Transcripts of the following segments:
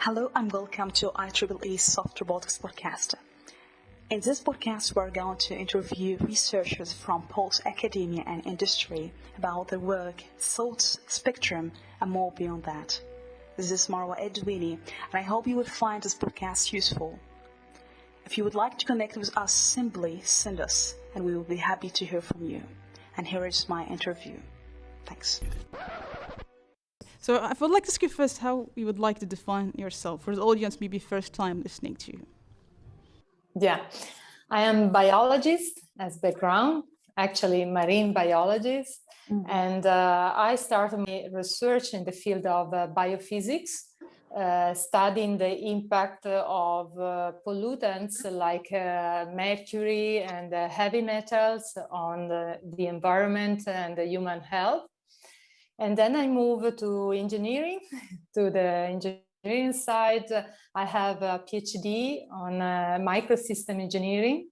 Hello and welcome to IEEE Soft Robotics Podcast. In this podcast, we're going to interview researchers from both academia and industry about their work, thoughts, spectrum, and more beyond that. This is Marwa Edwini, and I hope you will find this podcast useful. If you would like to connect with us, simply send us, and we will be happy to hear from you. And here is my interview. Thanks. So I would like to ask you first how you would like to define yourself for the audience, maybe first time listening to you. Yeah, I am biologist as background, actually marine biologist. And I started my research in the field of biophysics, studying the impact of pollutants like mercury and heavy metals on the environment and the human health. And then I moved to engineering, to the engineering side. I have a PhD on microsystem engineering.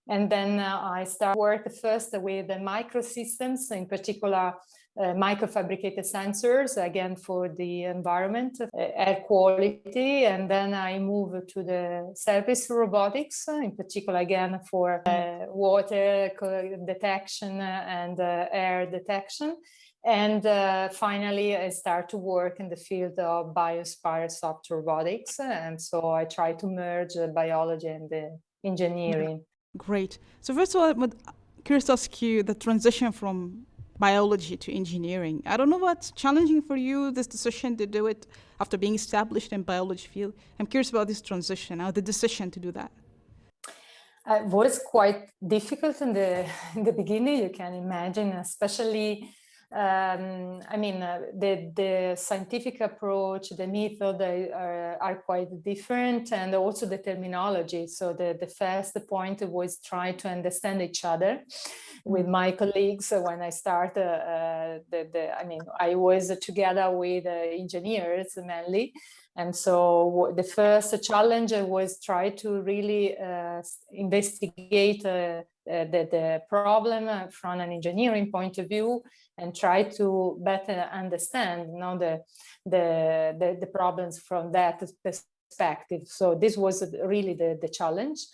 And then I started work first with the microsystems, in particular microfabricated sensors, again for the environment, air quality. And then I moved to the service robotics, in particular again for water detection and air detection. And finally, I start to work in the field of biosphere soft robotics. And so I try to merge biology and the engineering. Great. So first of all, I'm curious to ask you the transition from biology to engineering. I don't know what's challenging for you, this decision to do it after being established in biology field. I'm curious about this transition, the decision to do that. It was quite difficult in the beginning, you can imagine, especially the scientific approach, the method are quite different, and also the terminology. So the first point was try to understand each other with my colleagues. When I started, I was together with engineers mainly. And so the first challenge was try to really investigate the problem from an engineering point of view and try to better understand the problems from that perspective. So this was really the challenge.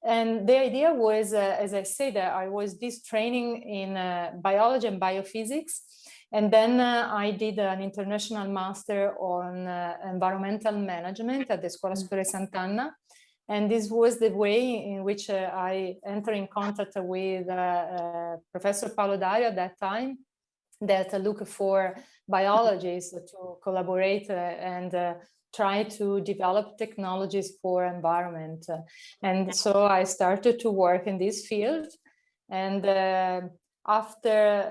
And the idea was, as I said, I was this training in biology and biophysics. And then I did an international master on environmental management at the Scuola Superiore Sant'Anna. And this was the way in which I entered in contact with Professor Paolo Dario at that time, that looked for biologists to collaborate and try to develop technologies for environment. And so I started to work in this field. And after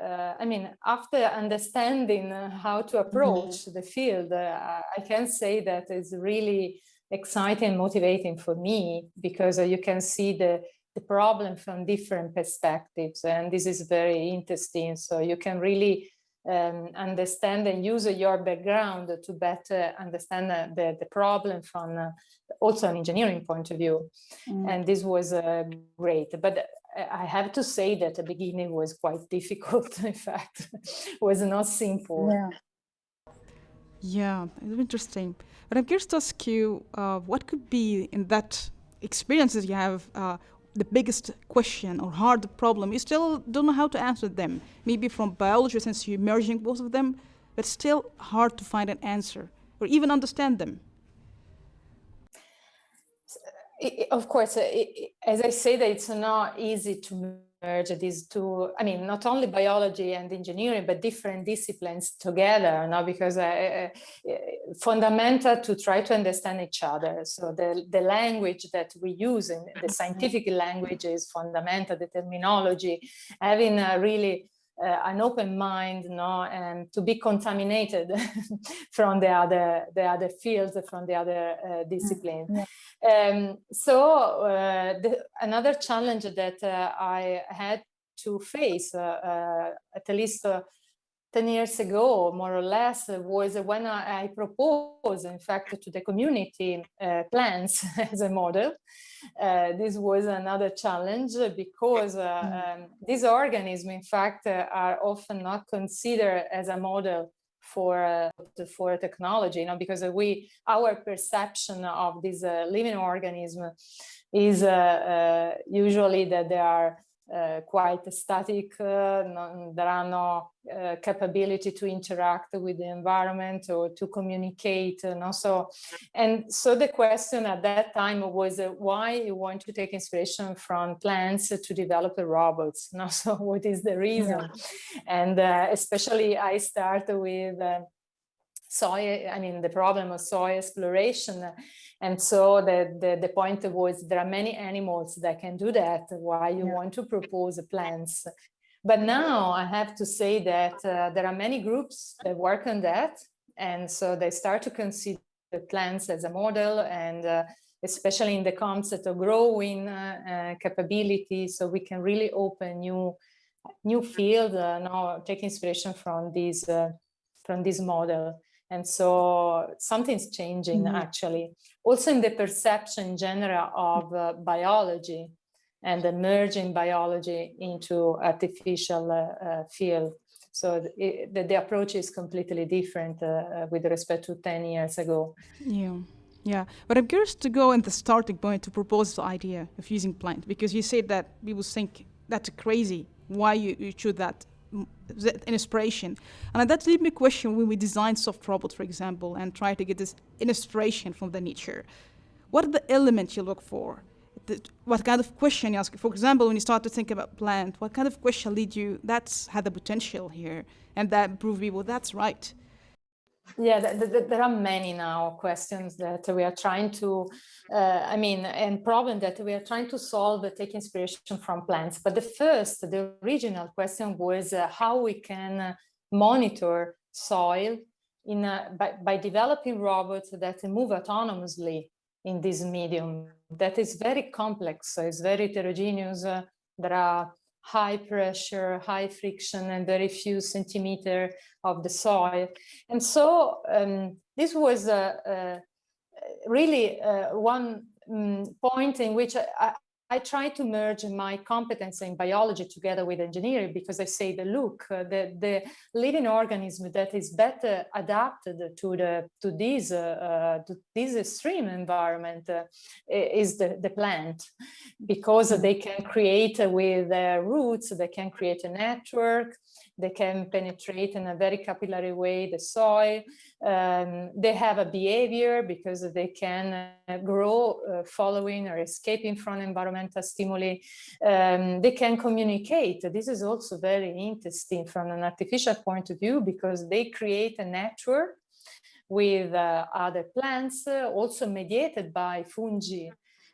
understanding how to approach the field, I can say that it's really exciting and motivating for me, because you can see the problem from different perspectives, and this is very interesting. So you can really understand and use your background to better understand the problem from also an engineering point of view. And this was great. But I have to say that the beginning was quite difficult. In fact, it was not simple. Yeah, it's interesting. But I'm curious to ask you, what could be in that experiences you have the biggest question or hard problem? You still don't know how to answer them. Maybe from biology, since you're merging both of them, but still hard to find an answer or even understand them. Of course, as I say, that it's not easy to merge these two, not only biology and engineering, but different disciplines together, because fundamental to try to understand each other. So the language that we use, in the scientific language, is fundamental, the terminology, having really an open mind, and to be contaminated from the other fields, from the other discipline. Another challenge that I had to face, at least 10 years ago, more or less, was when I proposed, in fact, to the community plants as a model. This was another challenge, because these organisms, in fact, are often not considered as a model for technology, you know, because our perception of this living organism is usually that they are quite static. There are no capability to interact with the environment or to communicate. So the question at that time was why you want to take inspiration from plants to develop robots. So what is the reason? Yeah. And especially I start with soil, I mean, the problem of soil exploration. And so the point was there are many animals that can do that. Why you want to propose plants? But now I have to say that there are many groups that work on that. And so they start to consider plants as a model, and especially in the concept of growing capability. So we can really open new field, now take inspiration from this model. And so something's changing, actually. Also in the perception in general of biology and emerging biology into artificial field. So the approach is completely different with respect to 10 years ago. Yeah. But I'm curious to go in the starting point to propose the idea of using plant, because you said that people think that's crazy. Why you choose that inspiration? And that leads me a question: when we design soft robots, for example, and try to get this inspiration from the nature, what are the elements you look for? What kind of question you ask? For example, when you start to think about plant, what kind of question lead you? That's had the potential here, and that prove people that's right. Yeah, there are many now questions that we are trying to, and problem that we are trying to solve, take inspiration from plants. But the original question was how we can monitor soil by developing robots that move autonomously in this medium that is very complex. So it's very heterogeneous. There are high pressure, high friction, and very few centimeters of the soil. And so this was really one point in which I try to merge my competence in biology together with engineering, because I say that, look, the living organism that is better adapted to this extreme environment is the plant, because they can create with their roots, they can create a network, they can penetrate in a very capillary way the soil. They have a behavior because they can grow following or escaping from environmental stimuli. They can communicate. This is also very interesting from an artificial point of view, because they create a network with other plants, also mediated by fungi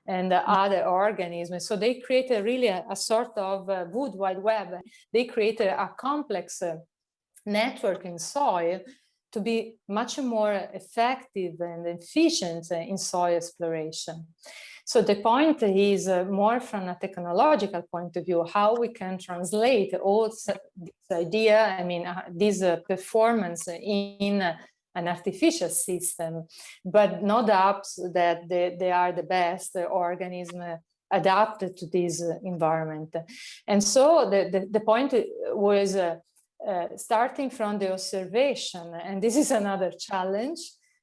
and other organisms. So they create a sort of wood wide web. They create a complex network in soil to be much more effective and efficient in soil exploration. So the point is more from a technological point of view, how we can translate all this idea, this performance in an artificial system, but no doubts that they are the best organism adapted to this environment. And so the point was starting from the observation, and this is another challenge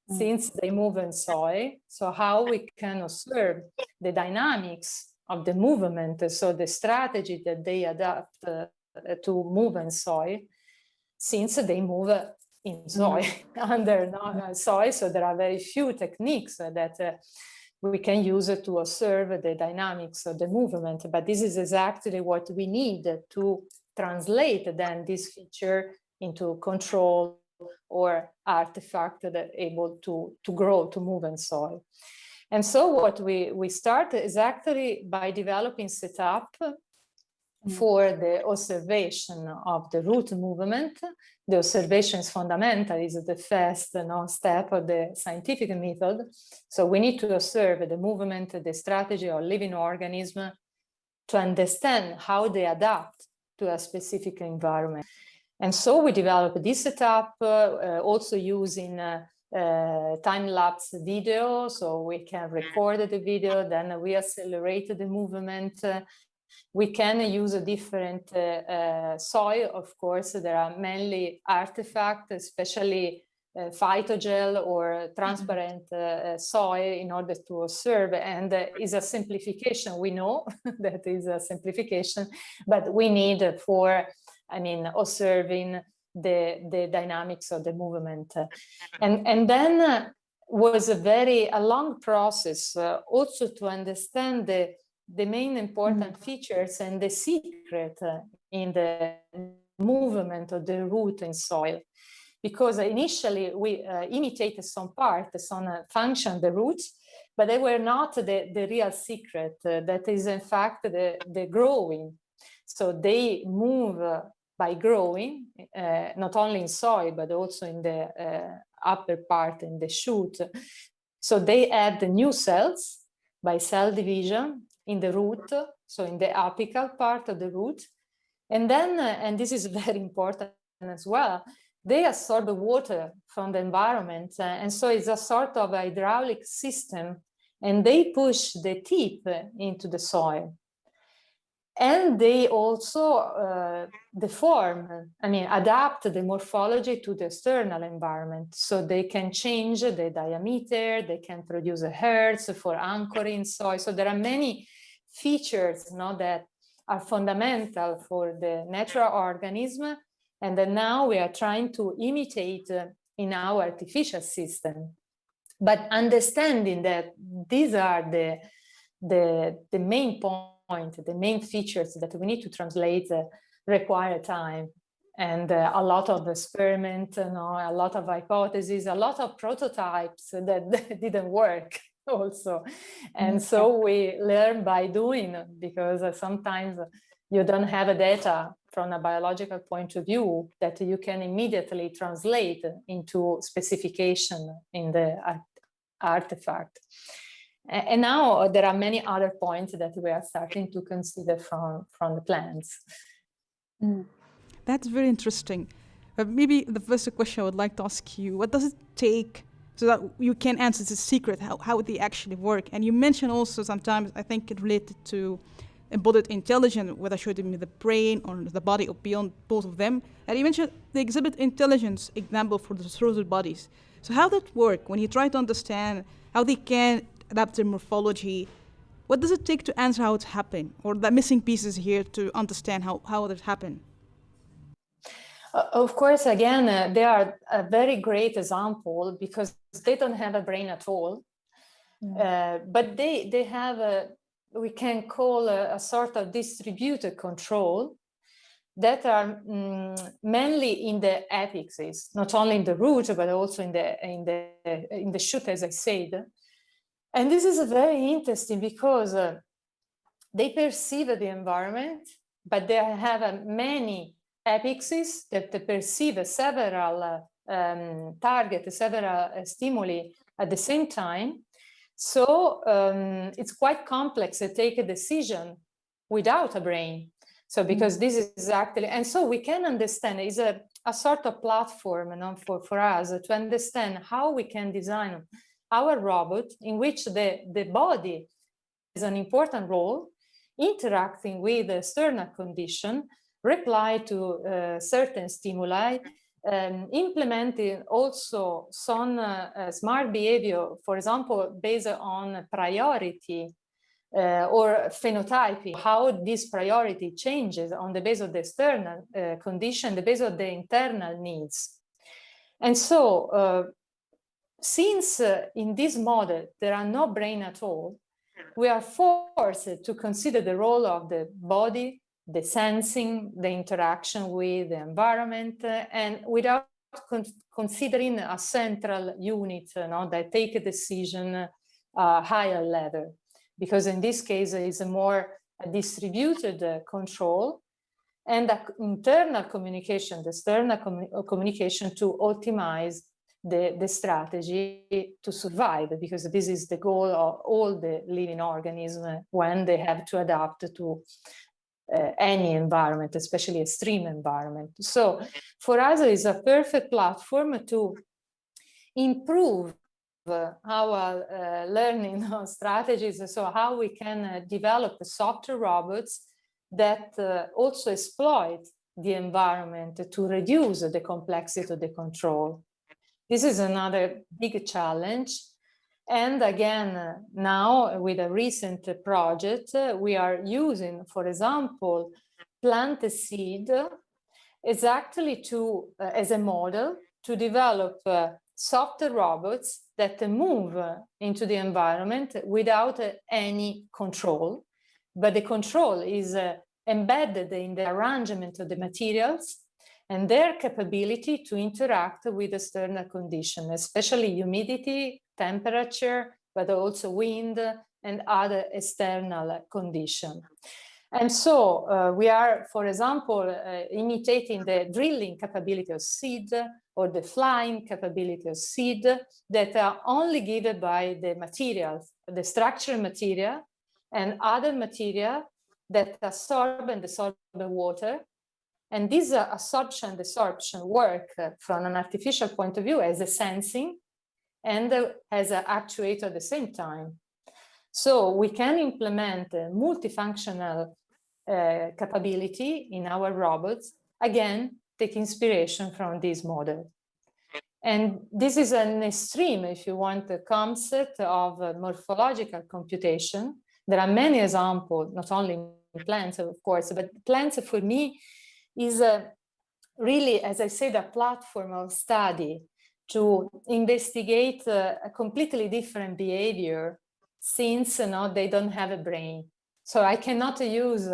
since they move in soil. So how we can observe the dynamics of the movement, so the strategy that they adapt to move in soil, since they move in soil, under soil. So there are very few techniques that we can use to observe the dynamics of the movement. But this is exactly what we need to translate then this feature into control or artifact that are able to grow, to move in soil. And so what we start is actually by developing setup for the observation of the root movement. The observation is fundamental, is the first step of the scientific method. So we need to observe the movement, the strategy of living organism to understand how they adapt to a specific environment. And so we developed this setup also using time-lapse video, so we can record the video, then we accelerate the movement, We can use a different soil, of course. There are mainly artifacts, especially phytogel or transparent soil in order to observe, and is a simplification. We know that is a simplification, but we need for, I mean, observing the dynamics of the movement. And then was a long process also to understand the main important features and the secret in the movement of the root in soil. Because initially we imitated some function, the roots, but they were not the real secret. That is, in fact, the growing. So they move by growing, not only in soil, but also in the upper part, in the shoot. So they add the new cells by cell division in the root, so in the apical part of the root. And then, and this is very important as well, they absorb water from the environment. And so it's a sort of hydraulic system, and they push the tip into the soil. And they also adapt the morphology to the external environment. So they can change the diameter, they can produce a hertz for anchoring soil. So there are many features that are fundamental for the natural organism, and then now we are trying to imitate in our artificial system. But understanding that these are the main point, the main features that we need to translate require time and a lot of experiment, a lot of hypotheses, a lot of prototypes that didn't work also. And so we learn by doing, because sometimes you don't have a data from a biological point of view that you can immediately translate into specification in the artifact. And now there are many other points that we are starting to consider from the plants. That's very interesting. Maybe the first question I would like to ask you, what does it take so that you can answer the secret, how they actually work? And you mentioned also sometimes, I think it related to embodied intelligence, whether should it be the brain or the body or beyond both of them. And you mentioned the exhibit intelligence example for the throated bodies. So how that work when you try to understand how they can adapt their morphology? What does it take to answer how it's happened, or the missing pieces here to understand how it happened? Of course, again, they are a very great example because they don't have a brain at all, but they have we can call a sort of distributed control that are mainly in the apexes, not only in the root but also in the shoot, as I said. And this is very interesting because they perceive the environment, but they have many apexes that perceive several targets, several stimuli at the same time. So it's quite complex to take a decision without a brain. So because this is actually, and so we can understand, it's a sort of platform for us to understand how we can design our robot in which the body has an important role, interacting with the external condition, reply to certain stimuli, implementing also some smart behavior, for example, based on priority or phenotyping, how this priority changes on the basis of the external condition, the basis of the internal needs. And so, since in this model there are no brain at all, we are forced to consider the role of the body, the sensing, the interaction with the environment, and without considering a central unit that take a decision higher level. Because in this case, it's a more distributed control and internal communication, the external communication to optimize the strategy to survive, because this is the goal of all the living organisms when they have to adapt to any environment, especially extreme environment. So for us, it's a perfect platform to improve our learning strategies, so how we can develop software robots that also exploit the environment to reduce the complexity of the control. This is another big challenge. And again, now with a recent project, we are using, for example, plant seed exactly to, as a model to develop software robots that move into the environment without any control. But the control is embedded in the arrangement of the materials and their capability to interact with external conditions, especially humidity, temperature, but also wind and other external conditions. And so we are, for example, imitating the drilling capability of seed or the flying capability of seed that are only given by the materials, the structural material and other material that absorb and desorb the water. And this absorption and desorption work from an artificial point of view as a sensing and as an actuator at the same time. So we can implement a multifunctional capability in our robots, again, take inspiration from this model. And this is an extreme, if you want, the concept of morphological computation. There are many examples, not only in plants, of course, but plants for me is really, as I said, a platform of study to investigate a completely different behavior since they don't have a brain. So I cannot use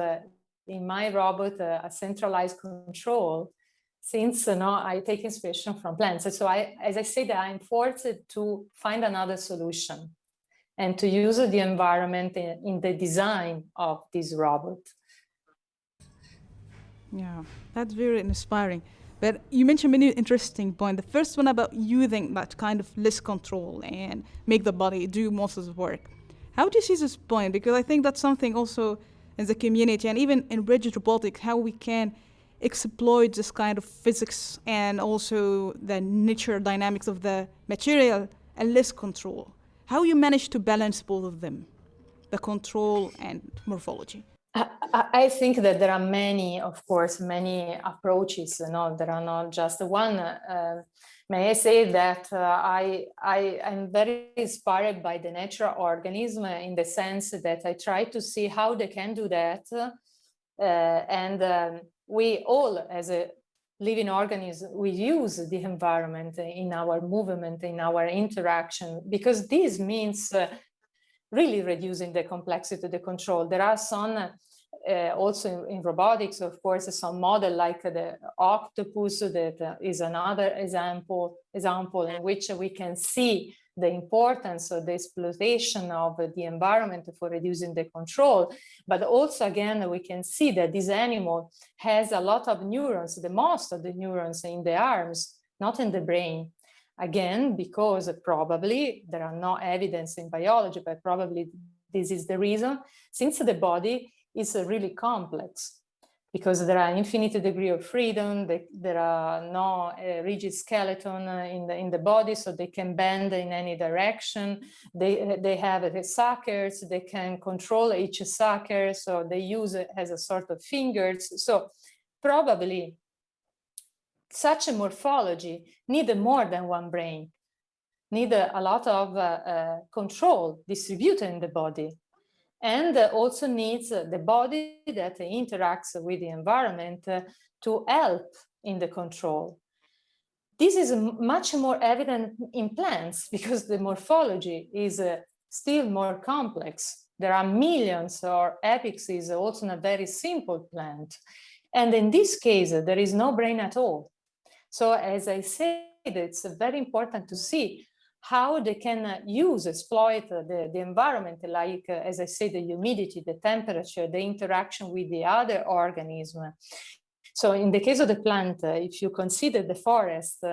in my robot a centralized control since I take inspiration from plants. So as I said, I'm forced to find another solution and to use the environment in the design of this robot. Yeah, that's very inspiring. But you mentioned many interesting points. The first one about using that kind of less control and make the body do most of the work. How do you see this point? Because I think that's something also in the community and even in rigid robotics, how we can exploit this kind of physics and also the nature dynamics of the material and less control. How you manage to balance both of them, the control and morphology? I think that there are many, of course, many approaches. There are not just one. May I say that I am very inspired by the natural organism in the sense that I try to see how they can do that. And we all, as a living organism, we use the environment in our movement, in our interaction, because this means really reducing the complexity of the control. There are some, also in robotics, of course, some model like the octopus that is another example in which we can see the importance of the exploitation of the environment for reducing the control. But also, again, we can see that this animal has a lot of neurons, the most of the neurons in the arms, not in the brain. Again, because probably there are no evidence in biology, but probably this is the reason, since the body is really complex, because there are infinite degree of freedom, there are no rigid skeleton in the body, so they can bend in any direction. They have the suckers, they can control each sucker, so they use it as a sort of fingers. So probably such a morphology needs more than one brain, need a lot of control distributed in the body, and also needs the body that interacts with the environment to help in the control. This is much more evident in plants because the morphology is still more complex. There are millions or apexes also in a very simple plant. And in this case, there is no brain at all. So as I said, it's very important to see how they can exploit the environment, like, as I said, the humidity, the temperature, the interaction with the other organism. So in the case of the plant, if you consider the forest,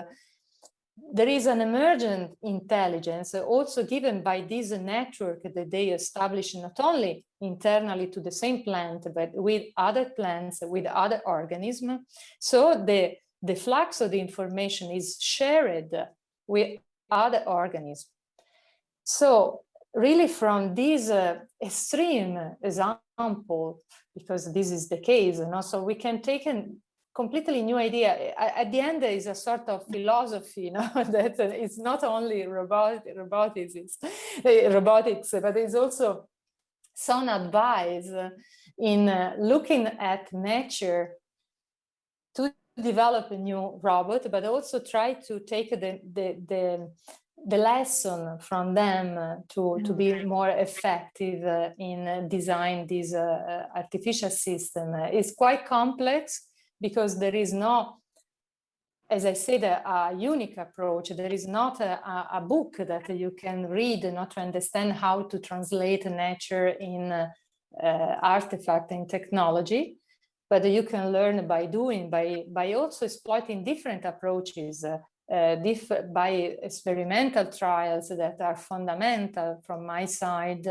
there is an emergent intelligence also given by this network that they establish not only internally to the same plant, but with other plants, with other organisms. So the flux of the information is shared with other organisms. So really from this extreme example example, because this is the case, so we can take a completely new idea. At the end, there is a sort of philosophy, that it's not only robotics, but it's also some advice in looking at nature to develop a new robot, but also try to take the lesson from them to be more effective in design this artificial system. It's quite complex because there is no, as I said, a unique approach. There is not a book that you can read not to understand how to translate nature in artifact and technology, but you can learn by doing, by also exploiting different approaches, by experimental trials that are fundamental from my side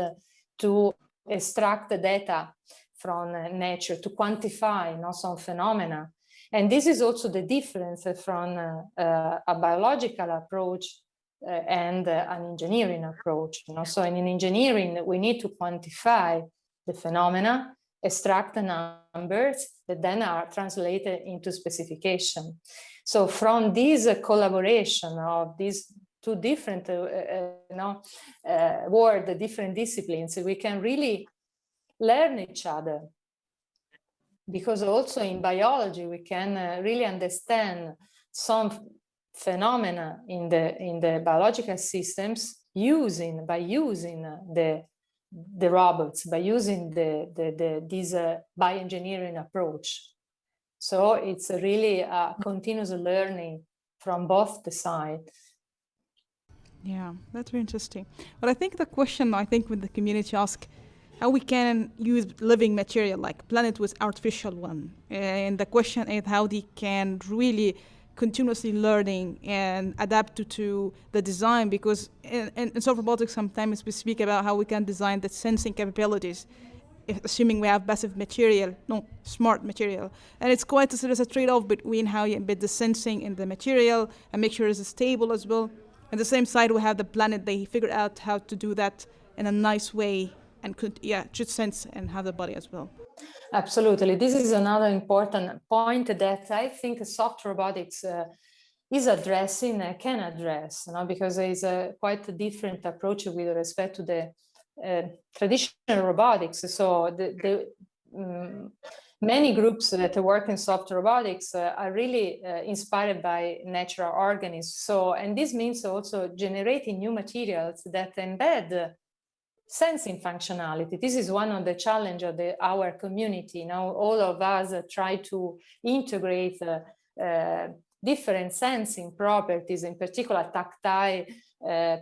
to extract the data from nature, to quantify some phenomena. And this is also the difference from a biological approach and an engineering approach. So in engineering, we need to quantify the phenomena, extract the numbers that then are translated into specification. So from this collaboration of these two different world, different disciplines, we can really learn each other. Because also in biology, we can really understand some phenomena in the biological systems by using the robots, by using this bioengineering approach. So it's really a continuous learning from both the sides. Yeah, that's very interesting. But I think the question, when the community asks, how we can use living material like planet with artificial one, and the question is how they can really continuously learning and adapt to the design, because in soft robotics sometimes we speak about how we can design the sensing capabilities, assuming we have passive material, no, smart material. And it's quite there's a trade-off between how you embed the sensing in the material and make sure it's stable as well. At the same side, we have the planet, they figure out how to do that in a nice way and should sense and have the body as well. Absolutely. This is another important point that I think soft robotics is addressing, can address, because it's a quite a different approach with respect to the traditional robotics. So many groups that work in soft robotics are really inspired by natural organisms. So, and this means also generating new materials that embed sensing functionality. This is one of the challenges of our community. Now, all of us try to integrate different sensing properties, in particular tactile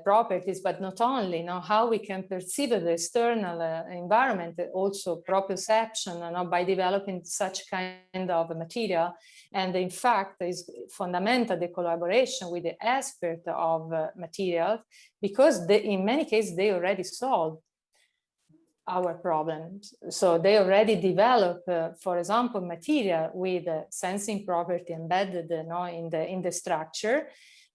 properties, but not only, how we can perceive the external environment, also proprioception, by developing such kind of material. And in fact, is fundamental the collaboration with the expert of materials, because in many cases they already solve our problems. So they already develop, for example, material with sensing property embedded in the structure,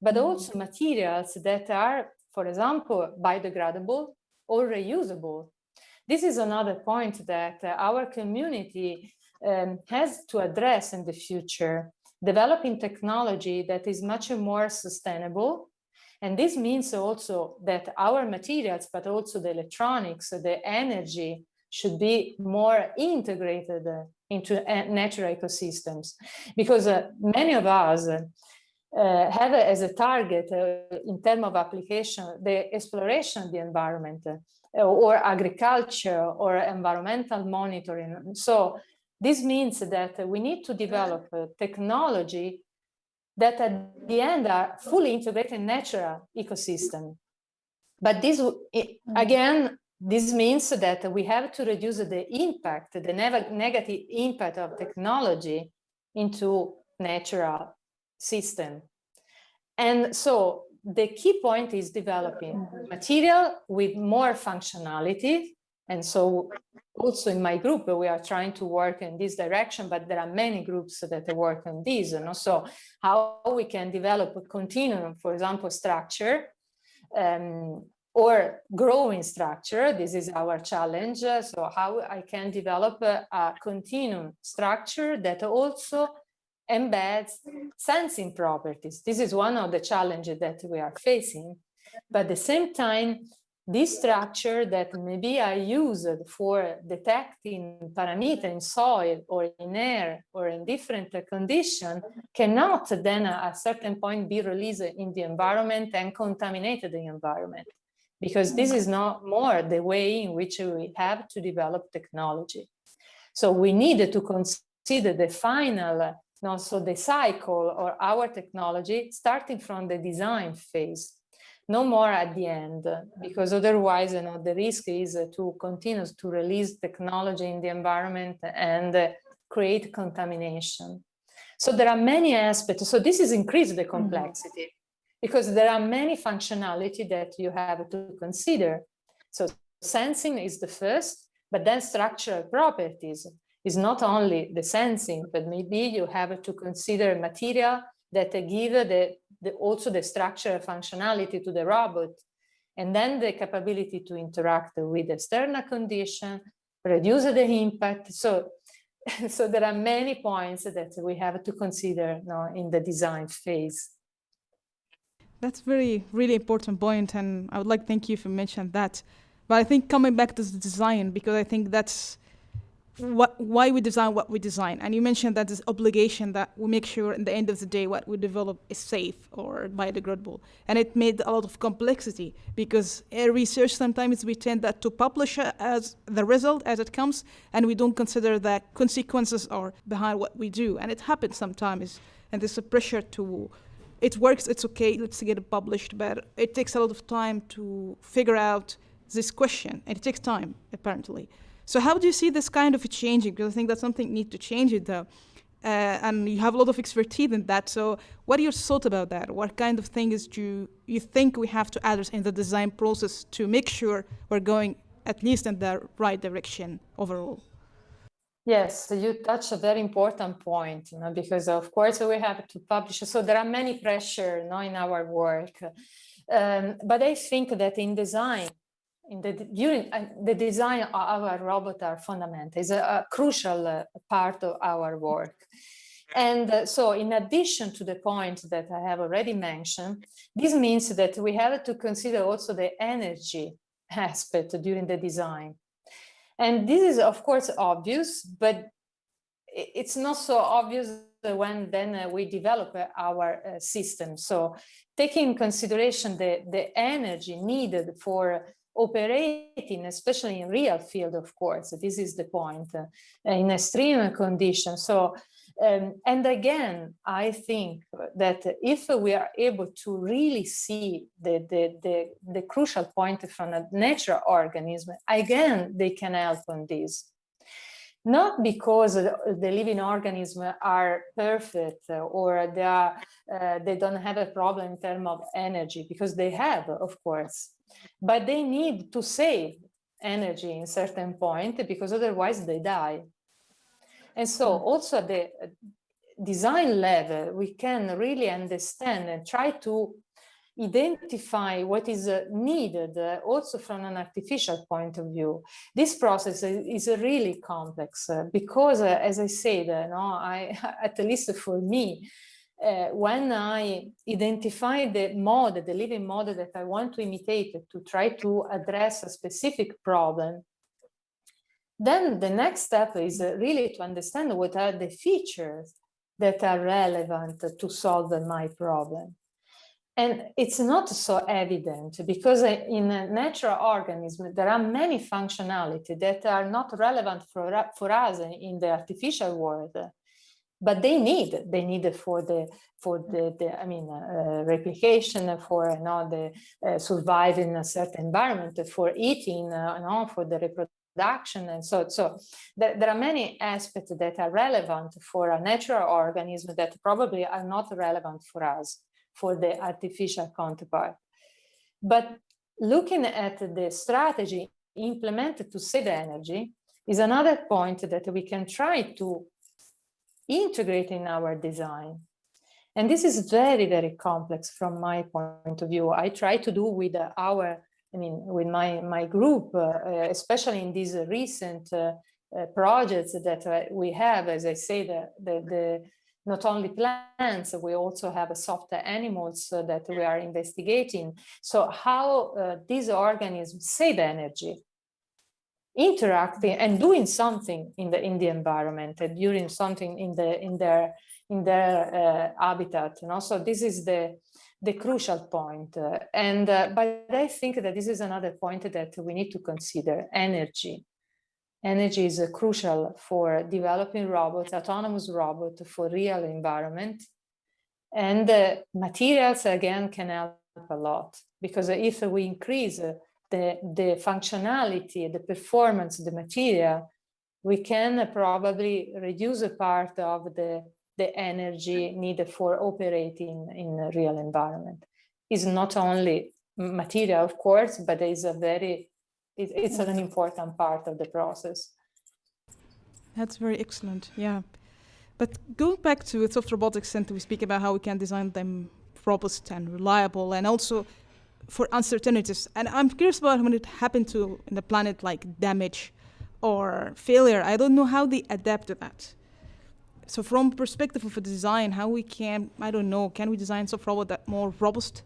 but also materials that are, for example, biodegradable or reusable. This is another point that our community has to address in the future, developing technology that is much more sustainable. And this means also that our materials, but also the electronics, the energy, should be more integrated into natural ecosystems. Because many of us have as a target, in terms of application, the exploration of the environment, or agriculture, or environmental monitoring. So this means that we need to develop technology that at the end are fully integrated in natural ecosystem. But this, again, this means that we have to reduce the impact, the negative impact of technology into natural system. And so the key point is developing material with more functionality. And so also in my group, we are trying to work in this direction, but there are many groups that work on this. So how we can develop a continuum, for example, structure, or growing structure. This is our challenge. So how I can develop a continuum structure that also embeds sensing properties. This is one of the challenges that we are facing. But at the same time, this structure that maybe I used for detecting parameter in soil or in air or in different conditions cannot then at a certain point be released in the environment and contaminate the environment, because this is not more the way in which we have to develop technology. So we need to consider the final, so the cycle or our technology starting from the design phase, no more at the end, because otherwise, the risk is to continue to release technology in the environment and create contamination. So there are many aspects. So this is increased the complexity, because there are many functionality that you have to consider. So sensing is the first, but then structural properties is not only the sensing, but maybe you have to consider material that give also the structural functionality to the robot, and then the capability to interact with external conditions, reduce the impact. So there are many points that we have to consider in the design phase. That's really important point, and I would like to thank you for mentioning that. But I think coming back to the design, because I think that's why we design what we design. And you mentioned that this obligation that we make sure at the end of the day what we develop is safe or biodegradable. And it made a lot of complexity, because in research sometimes we tend that to publish as the result as it comes, and we don't consider that consequences are behind what we do. And it happens sometimes, and there's a pressure to, it works, it's okay, let's get it published, but it takes a lot of time to figure out this question, and it takes time, apparently. So how do you see this kind of changing? Because I think that's something need to change it, though. And you have a lot of expertise in that. So what are your thoughts about that? What kind of things do you think we have to address in the design process to make sure we're going at least in the right direction overall? Yes, you touch a very important point, because of course we have to publish. So there are many pressure in our work. But I think that in design, during the design of our robot are fundamental, is a crucial part of our work. And so in addition to the point that I have already mentioned, this means that we have to consider also the energy aspect during the design. And this is of course obvious, but it's not so obvious when then we develop our system. So taking in consideration the energy needed for operating, especially in real field, of course, this is the point, in extreme conditions. So, and again, I think that if we are able to really see the crucial point from a natural organism, again, they can help on this. Not because the living organisms are perfect or they don't have a problem in terms of energy, because they have, of course, but they need to save energy in certain point, because otherwise they die. And so also at the design level, we can really understand and try to identify what is needed also from an artificial point of view. This process is really complex because, as I said, at least for me, when I identify the model, the living model that I want to imitate to try to address a specific problem, then the next step is really to understand what are the features that are relevant to solve my problem. And it's not so evident, because in a natural organism, there are many functionalities that are not relevant for us in the artificial world, but they need for the replication, for the surviving in a certain environment, for eating, for the reproduction, and so there are many aspects that are relevant for a natural organism that probably are not relevant for us, for the artificial counterpart. But looking at the strategy implemented to save energy is another point that we can try to integrate in our design. And this is very, very complex from my point of view. I try to do with our with my group, especially in these recent projects that we have, as I say, the not only plants, we also have soft animals that we are investigating. So how these organisms save energy, interacting and doing something in the environment, and doing something in their habitat. So this is the crucial point. But I think that this is another point that we need to consider: energy. Energy is crucial for developing robots, autonomous robots for real environment. And materials, again, can help a lot, because if we increase the functionality, the performance of the material, we can probably reduce a part of the energy needed for operating in a real environment. It's not only material, of course, but it's an important part of the process. That's very excellent, yeah. But going back to soft robotics, and we speak about how we can design them robust and reliable, and also for uncertainties. And I'm curious about when it happened to in the planet, like damage or failure. I don't know how they adapt to that. So from perspective of a design, how we can, I don't know, can we design soft robot that more robust,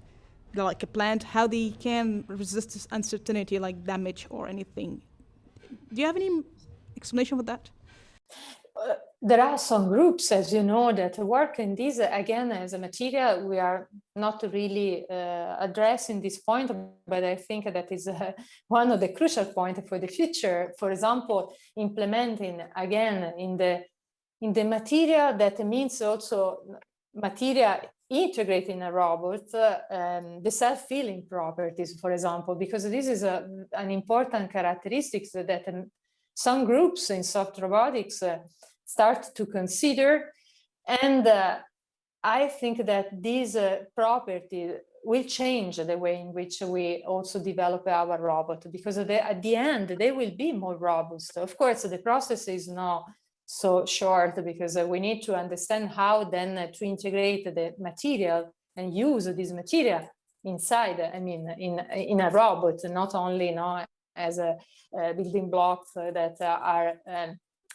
like a plant, how they can resist this uncertainty like damage or anything? Do you have any explanation for that? There are some groups, as you know, that work in this. Again, as a material, we are not really addressing this point, but I think that is one of the crucial points for the future. For example, implementing, again, in the material, that means also material integrate in a robot, the self-healing properties, for example, because this is an important characteristic that some groups in soft robotics start to consider. And I think that these properties will change the way in which we also develop our robot, because at the end, they will be more robust. Of course, the process is not so short, because we need to understand how then to integrate the material and use this material inside, in a robot, not only as building blocks that are,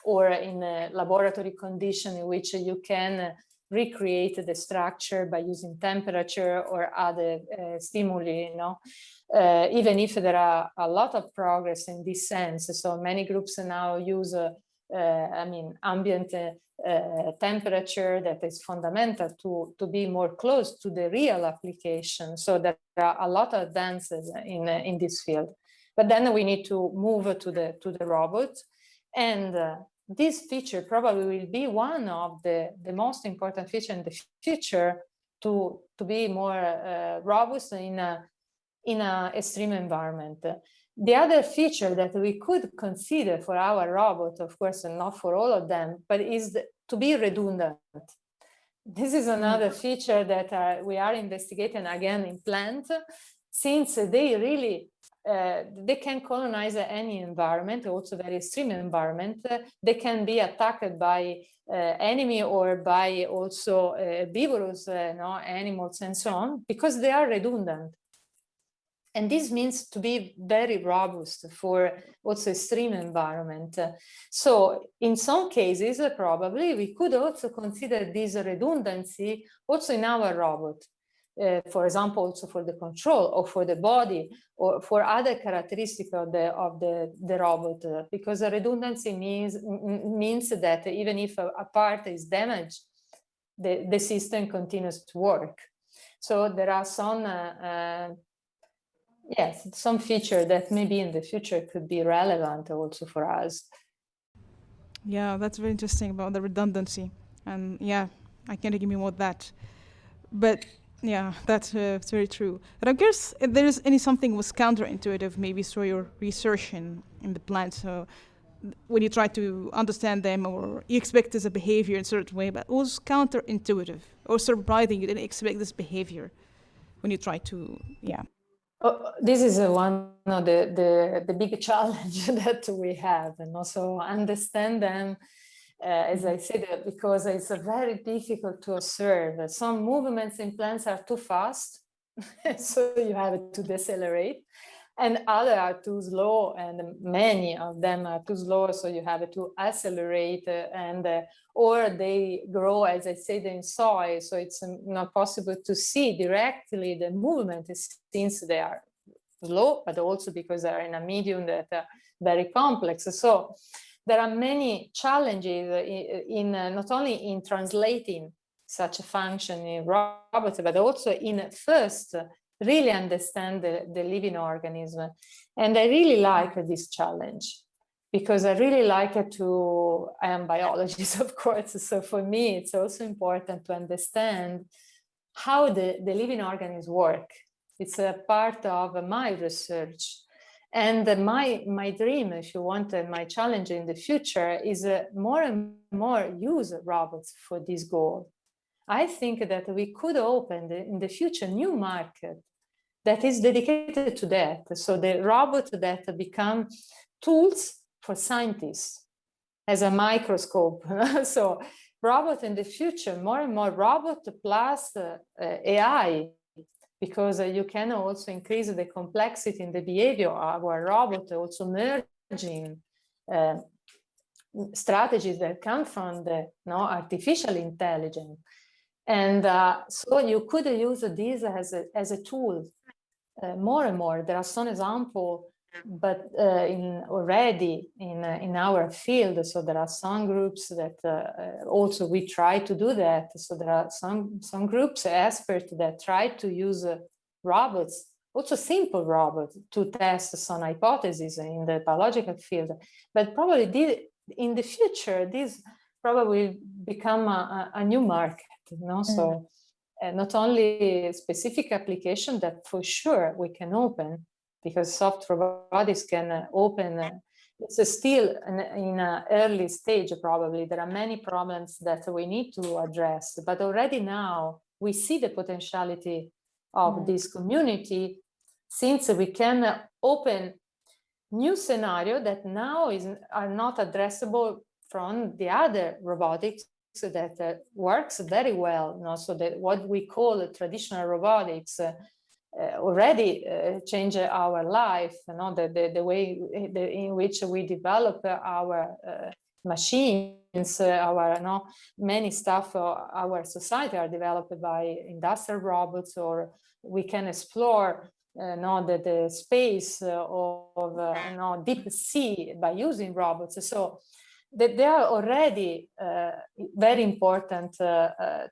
or in a laboratory condition in which you can recreate the structure by using temperature or other stimuli, even if there are a lot of progress in this sense. So many groups now use ambient temperature that is fundamental to be more close to the real application. So there are a lot of advances in this field. But then we need to move to the robot, and this feature probably will be one of the most important features in the future to be more robust in a extreme environment. The other feature that we could consider for our robot, of course, and not for all of them, but is to be redundant. This is another feature that we are investigating again in plant, since they really they can colonize any environment, also very extreme environment. They can be attacked by enemy or by also herbivorous animals and so on, because they are redundant. And this means to be very robust for also extreme environment. So in some cases, probably we could also consider this redundancy also in our robot. For example, also for the control or for the body or for other characteristics of the robot, because the redundancy means that even if a part is damaged, the system continues to work. So there are some feature that maybe in the future could be relevant also for us. Yeah, that's very interesting about the redundancy. And yeah, I can't agree more with that. But yeah, that's very true. But I'm curious if there's something was counterintuitive, maybe through your research in the plant. So when you try to understand them, or you expect there's a behavior in a certain way, but it was counterintuitive or surprising. You didn't expect this behavior when you try to, yeah. This is one of the big challenge that we have, and also understand them, as I said, because it's very difficult to observe. Some movements in plants are too fast, so you have to decelerate. and other are too slow, and many of them are too slow, so you have to accelerate, or they grow, as I said, in soil, so it's not possible to see directly the movement since they are slow, but also because they are in a medium that are very complex. So there are many challenges in not only in translating such a function in robots, but also in first really understand the living organism. And I really like this challenge because I really like I am biologist, of course. So for me, it's also important to understand how the living organisms work. It's a part of my research. And my dream, if you want, and my challenge in the future is more and more use robots for this goal. I think that we could open in the future new market that is dedicated to that. So the robots that become tools for scientists as a microscope. So robot in the future, more and more robot plus AI, because you can also increase the complexity in the behavior of our robot, also merging strategies that come from the artificial intelligence. And so you could use this as a tool more and more. There are some examples, but already in our field. So there are some groups that also we try to do that. So there are some groups, experts that try to use robots, also simple robots, to test some hypotheses in the biological field. But probably in the future, this probably become a new market. So not only specific application that for sure we can open, because soft robotics can open. It's still in an early stage, probably. There are many problems that we need to address, but already now we see the potentiality of this community, since we can open new scenario that now are not addressable from the other robotics that works very well. So that what we call traditional robotics already change our life, the way in which we develop our machines, our many stuff, our society are developed by industrial robots, or we can explore the space of deep sea by using robots. So that they are already very important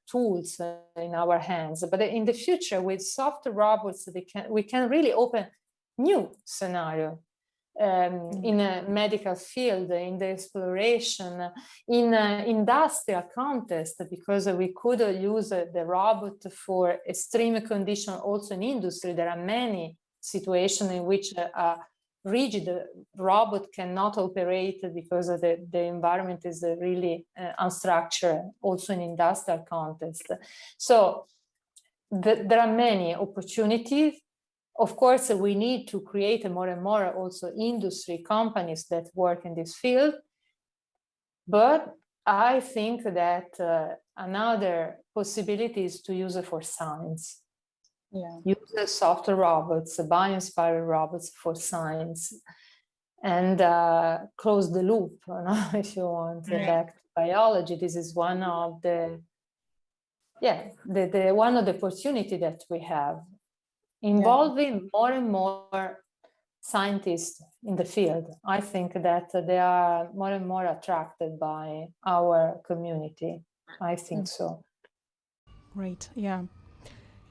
tools in our hands. But in the future, with soft robots, we can really open new scenario in a medical field, in the exploration, in industrial context, because we could use the robot for extreme condition also in industry. There are many situations in which rigid robot cannot operate because the environment is really unstructured, also in industrial context. So there are many opportunities. Of course, we need to create more and more also industry companies that work in this field. But I think that another possibility is to use it for science. Use software robots, bio-inspired robots for science, and close the loop, if you want, back to biology. This is one of the one of the opportunity that we have, involving more and more scientists in the field. I think that they are more and more attracted by our community. I think so. Great, yeah.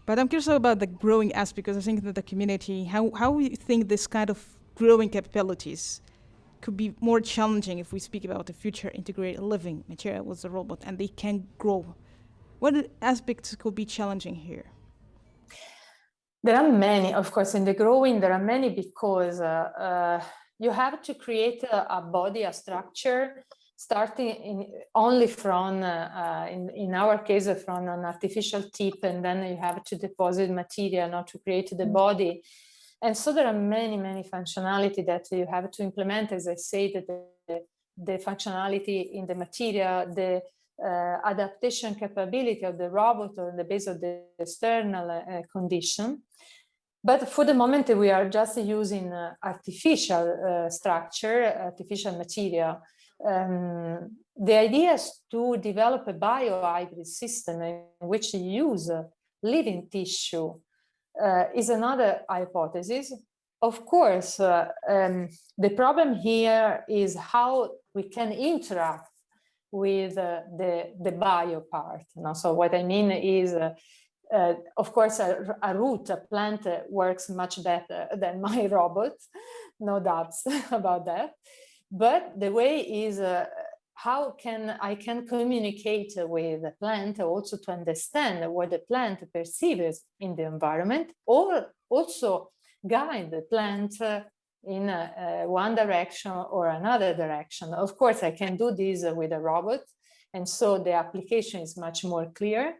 But I'm curious about the growing aspect, because I think that the community, how you think this kind of growing capabilities could be more challenging if we speak about the future integrated living material with the robot and they can grow. What aspects could be challenging here? There are many, of course, in the growing, there are many, because you have to create a body, a structure, starting only from, in our case, from an artificial tip, and then you have to deposit material to create the body. And so there are many, many functionality that you have to implement, as I said, the functionality in the material, the adaptation capability of the robot on the basis of the external condition. But for the moment, we are just using artificial structure, artificial material. The idea is to develop a biohybrid system in which you use living tissue is another hypothesis. Of course, the problem here is how we can interact with the bio part. So what I mean is, of course, a root, a plant works much better than my robot, no doubts about that. But the way is how can I communicate with the plant also to understand what the plant perceives in the environment, or also guide the plant in one direction or another direction. Of course, I can do this with a robot, and so the application is much more clear.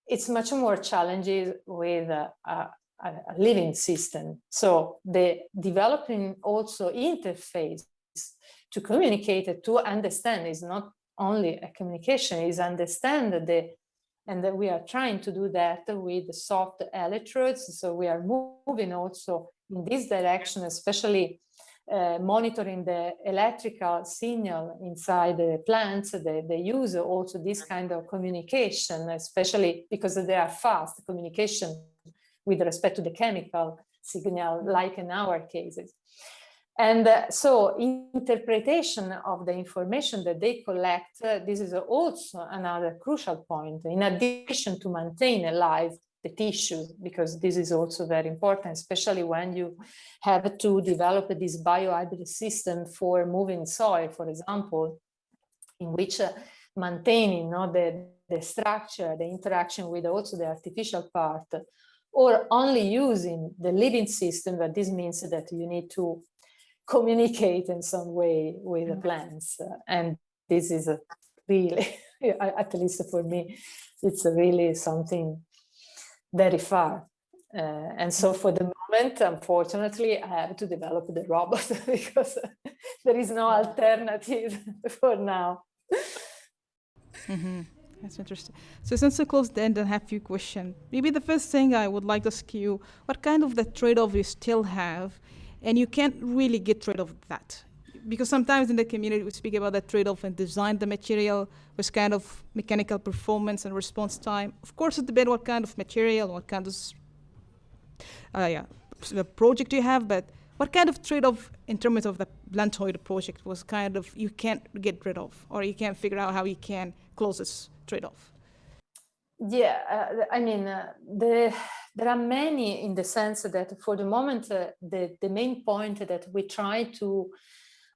It's much more challenging with a living system. So the developing also interface to communicate, to understand is not only a communication, is understand and that we are trying to do that with soft electrodes. So we are moving also in this direction, especially monitoring the electrical signal inside the plants. They use also this kind of communication, especially because they are fast communication with respect to the chemical signal, like in our cases. And so interpretation of the information that they collect, this is also another crucial point, in addition to maintain alive the tissues, because this is also very important, especially when you have to develop this biohybrid system for moving soil, for example, in which maintaining the structure, the interaction with also the artificial part, or only using the living system, but this means that you need to communicate in some way with the plants. And this is really, at least for me, it's really something very far. And so for the moment, unfortunately, I have to develop the robot because there is no alternative for now. Mm-hmm. That's interesting. So since we close the end, I have a few questions. Maybe the first thing I would like to ask you, what kind of the trade-off you still have, and you can't really get rid of that? Because sometimes in the community we speak about that trade-off and design the material with kind of mechanical performance and response time. Of course, it depends what kind of material, what kind of the project you have, but what kind of trade-off in terms of the Plantoid project was kind of you can't get rid of, or you can't figure out how you can close this trade-off? Yeah, I mean, there are many, in the sense that for the moment, the main point that we try to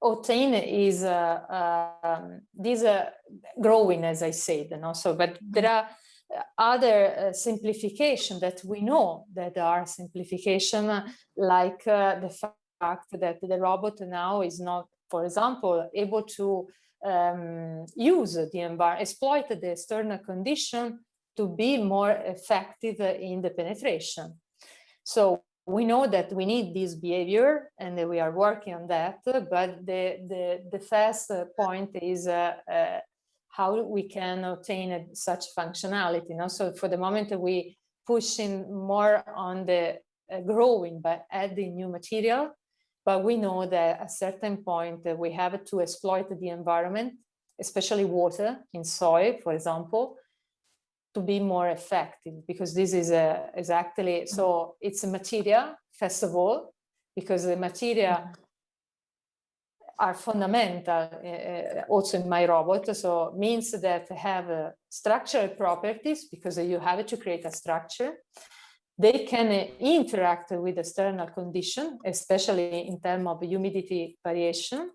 obtain is this growing, as I said, so, but there are other simplification that we know that are simplification, like the fact that the robot now is not, for example, able to use the environment, exploit the external condition to be more effective in the penetration. So we know that we need this behavior, and we are working on that. But the first point is how we can obtain such functionality. So for the moment, we pushing more on the growing by adding new material. But we know that at a certain point we have to exploit the environment, especially water in soil, for example, to be more effective, because this is exactly, so it's a material, first of all, because the material are fundamental also in my robot. So means that have structural properties, because you have to create a structure. They can interact with external condition, especially in terms of humidity variation.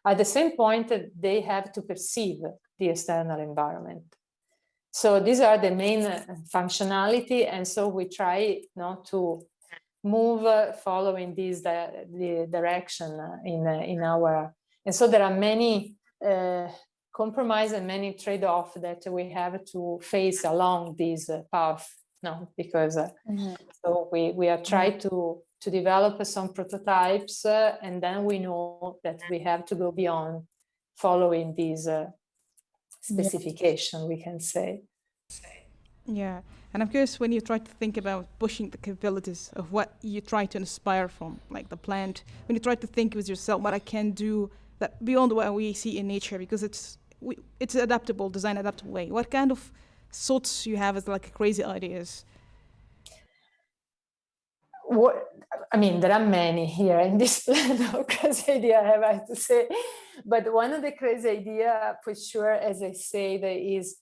At the same point, they have to perceive the external environment. So these are the main functionality, and so we try not to move following this the direction in our. And so there are many compromise and many trade-off that we have to face along this path. Because so we are trying to develop some prototypes, and then we know that we have to go beyond following these specification, we can say. Yeah, And I'm curious, when you try to think about pushing the capabilities of what you try to inspire from, like the plant, when you try to think with yourself, what I can do that beyond what we see in nature, because it's adaptable, design adaptable way. What kind of thoughts you have as like crazy ideas? I mean, there are many here in this plan of crazy idea, I have to say. But one of the crazy idea, for sure, as I said, is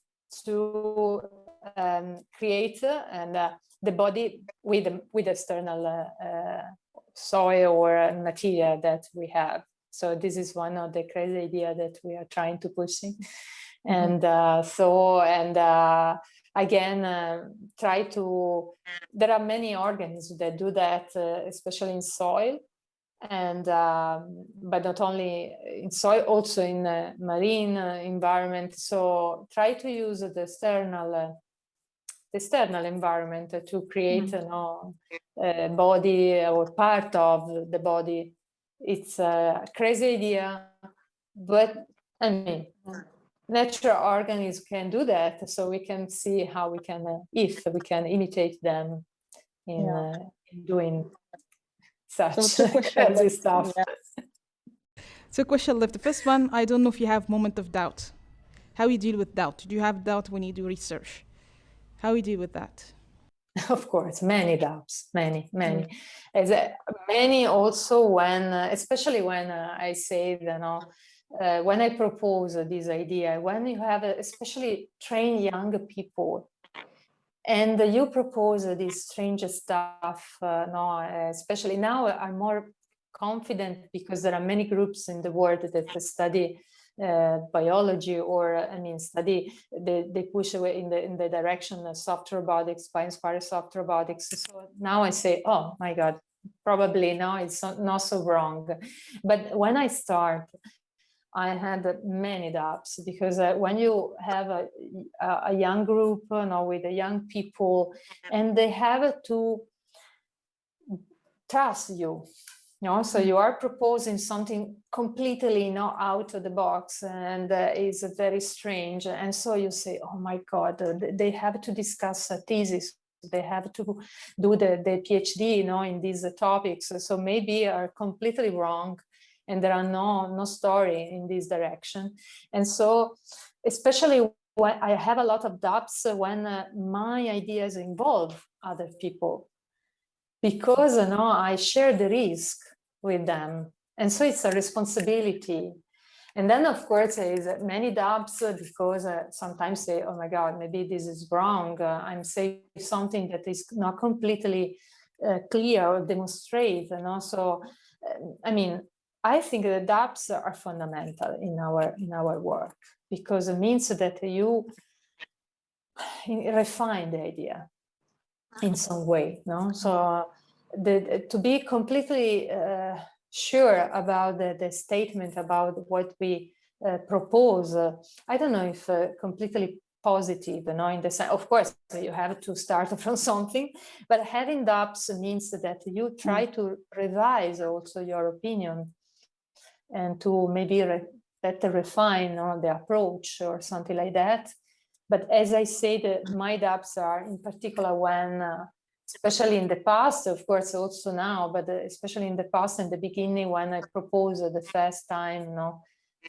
to create the body with external soil or material that we have. So this is one of the crazy idea that we are trying to push in. And again, there are many organisms that do that, especially in soil, and but not only in soil, also in marine environment. So try to use the external environment to create a body or part of the body. It's a crazy idea, but I mean, natural organisms can do that, so we can see how we can, if we can imitate them in doing such crazy stuff. Yeah. So question left. The first one, I don't know if you have moment of doubt. How you deal with doubt? Do you have doubt when you do research? How you deal with that? Of course, many doubts, many. Many also when, especially when I say, when I propose this idea, when you have especially trained young people, and you propose this strange stuff, especially now I'm more confident because there are many groups in the world that study biology, or they push away in the direction of soft robotics, bio-inspired soft robotics. So now I say, oh my God, probably now it's not so wrong. But when I start, I had many doubts, because when you have a young group, with the young people, and they have to trust you, so you are proposing something completely not out of the box, and is very strange. And so you say, oh my God, they have to discuss a thesis, they have to do the PhD, in these topics. So maybe are completely wrong, and there are no story in this direction. And so, especially when I have a lot of doubts when my ideas involve other people, because I share the risk with them, and so it's a responsibility. And then, of course, there is many doubts because sometimes say, oh my God, maybe this is wrong. I'm saying something that is not completely clear or demonstrate. So, I think the doubts are fundamental in our work, because it means that you refine the idea in some way. So to be completely sure about the statement about what we propose, I don't know if completely positive, in the sense, of course, you have to start from something, but having doubts means that you try to revise also your opinion, and to maybe better refine the approach or something like that. But as I said, my doubts are in particular when, especially in the past, of course, also now, but especially in the past, in the beginning, when I proposed the first time,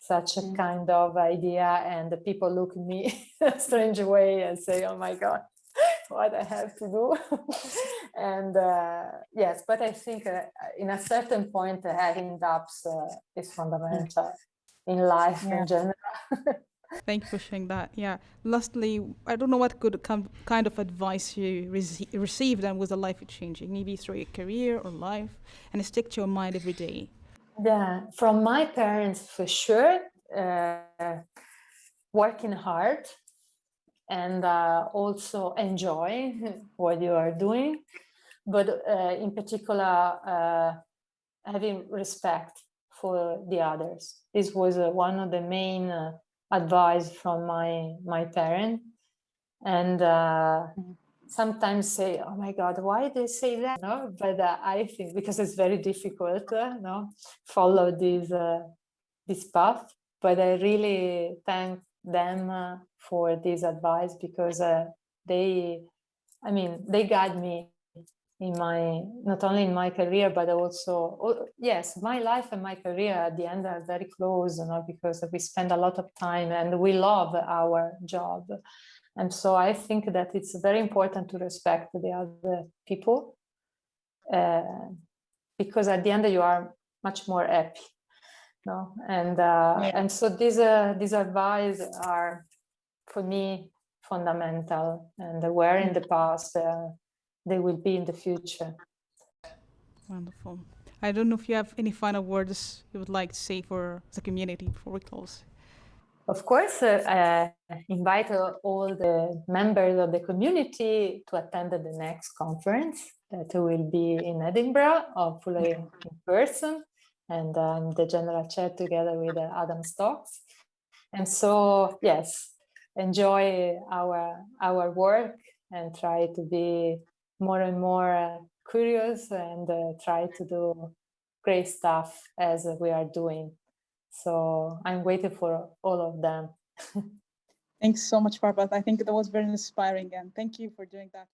such a kind of idea, and the people look at me a strange way and say, oh my God, what I have to do. And yes, but I think in a certain point, having doubts is fundamental in life in general. Thank you for sharing that. Yeah. Lastly, I don't know what kind of advice you received and was a life changing, maybe through your career or life, and it stick to your mind every day. Yeah, from my parents for sure, working hard, and also enjoy what you are doing, but in particular, having respect for the others. This was one of the main advice from my parent. And sometimes say, oh my God, why they say that? But I think because it's very difficult, follow this path. But I really thank them for this advice, because they I mean, they guide me in my, not only in my career, but also, yes, my life and my career at the end are very close, you know, because we spend a lot of time and we love our job. And so I think that it's very important to respect the other people, because at the end you are much more happy. No? And so these advice are, for me, fundamental, and were in the past, they will be in the future. Wonderful. I don't know if you have any final words you would like to say for the community before we close. Of course, invite all the members of the community to attend the next conference that will be in Edinburgh, hopefully in person, and the general chair together with Adam Stokes. And so, yes, enjoy our work and try to be more and more curious and try to do great stuff as we are doing. So I'm waiting for all of them. Thanks so much, Barbara. I think that was very inspiring, and thank you for doing that.